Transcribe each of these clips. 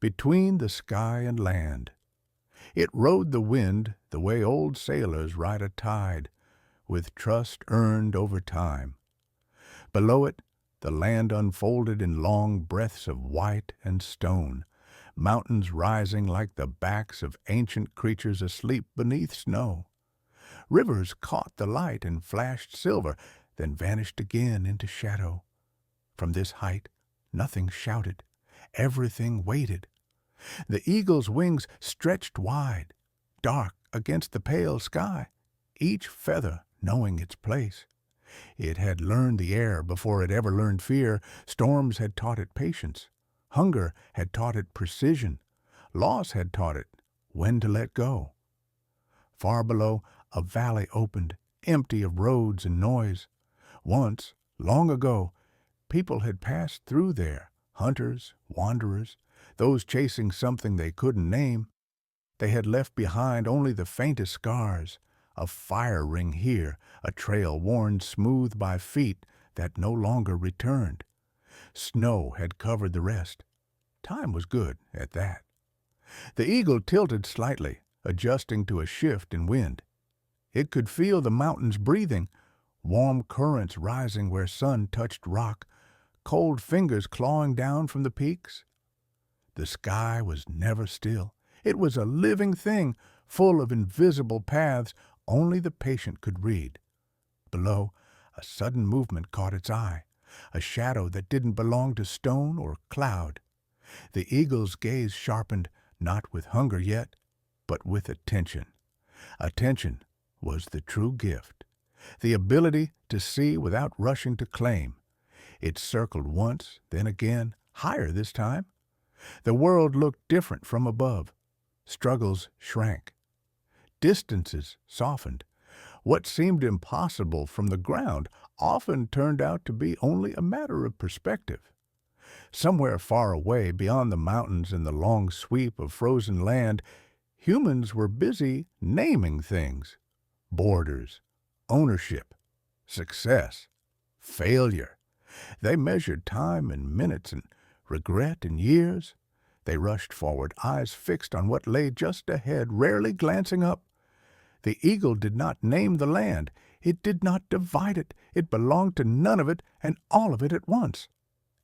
between the sky and land. It rode the wind the way old sailors ride a tide, with trust earned over time. Below it, the land unfolded in long breaths of white and stone, mountains rising like the backs of ancient creatures asleep beneath snow. Rivers caught the light and flashed silver, then vanished again into shadow. From this height, nothing shouted. Everything waited. The eagle's wings stretched wide, dark against the pale sky, each feather knowing its place. It had learned the air before it ever learned fear. Storms had taught it patience. Hunger had taught it precision. Loss had taught it when to let go. Far below, a valley opened, empty of roads and noise. Once, long ago, people had passed through there, hunters, wanderers, those chasing something they couldn't name. They had left behind only the faintest scars, a fire ring here, a trail worn smooth by feet that no longer returned. Snow had covered the rest. Time was good at that. The eagle tilted slightly, adjusting to a shift in wind. It could feel the mountains breathing, warm currents rising where sun touched rock, cold fingers clawing down from the peaks. The sky was never still. It was a living thing, full of invisible paths only the patient could read. Below, a sudden movement caught its eye, a shadow that didn't belong to stone or cloud. The eagle's gaze sharpened, not with hunger yet, but with attention. Attention was the true gift, the ability to see without rushing to claim. It circled once, then again, higher this time. The world looked different from above. Struggles shrank. Distances softened. What seemed impossible from the ground often turned out to be only a matter of perspective. Somewhere far away, beyond the mountains and the long sweep of frozen land, humans were busy naming things. Borders, ownership, success, failure. They measured time in minutes and regret in years. They rushed forward, eyes fixed on what lay just ahead, rarely glancing up. The eagle did not name the land. It did not divide it. It belonged to none of it and all of it at once.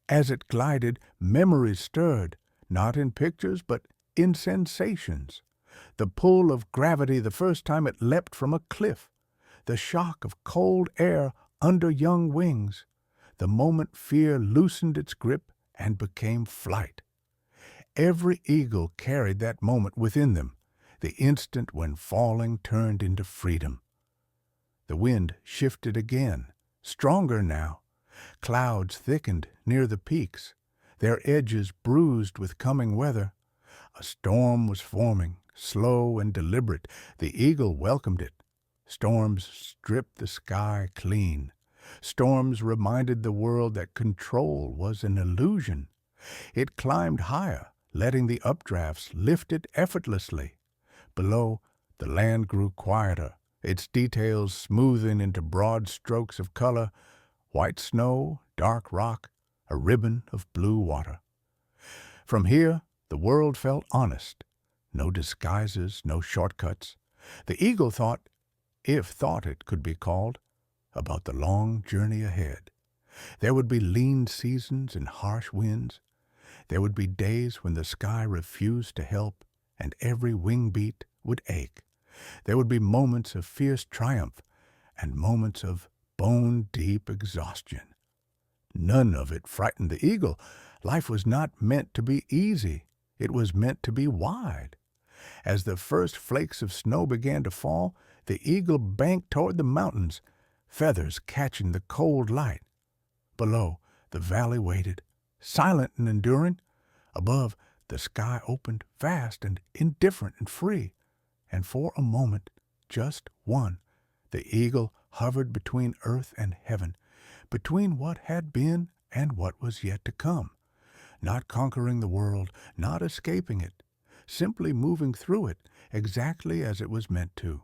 As it glided, memories stirred, not in pictures but in sensations. The pull of gravity the first time it leapt from a cliff. The shock of cold air under young wings. The moment fear loosened its grip and became flight. Every eagle carried that moment within them, the instant when falling turned into freedom. The wind shifted again, stronger now. Clouds thickened near the peaks, their edges bruised with coming weather. A storm was forming, slow and deliberate. The eagle welcomed it. Storms stripped the sky clean. Storms reminded the world that control was an illusion. It climbed higher, letting the updrafts lift it effortlessly. Below, the land grew quieter, its details smoothing into broad strokes of color, white snow, dark rock, a ribbon of blue water. From here, the world felt honest. No disguises, no shortcuts. The eagle thought, if thought it could be called, about the long journey ahead. There would be lean seasons and harsh winds. There would be days when the sky refused to help and every wing beat would ache. There would be moments of fierce triumph and moments of bone-deep exhaustion. None of it frightened the eagle. Life was not meant to be easy. It was meant to be wide. As the first flakes of snow began to fall, the eagle banked toward the mountains, feathers catching the cold light. Below, the valley waited, silent and enduring. Above, the sky opened, vast and indifferent and free. And for a moment, just one, the eagle hovered between earth and heaven, between what had been and what was yet to come, not conquering the world, not escaping it, simply moving through it exactly as it was meant to.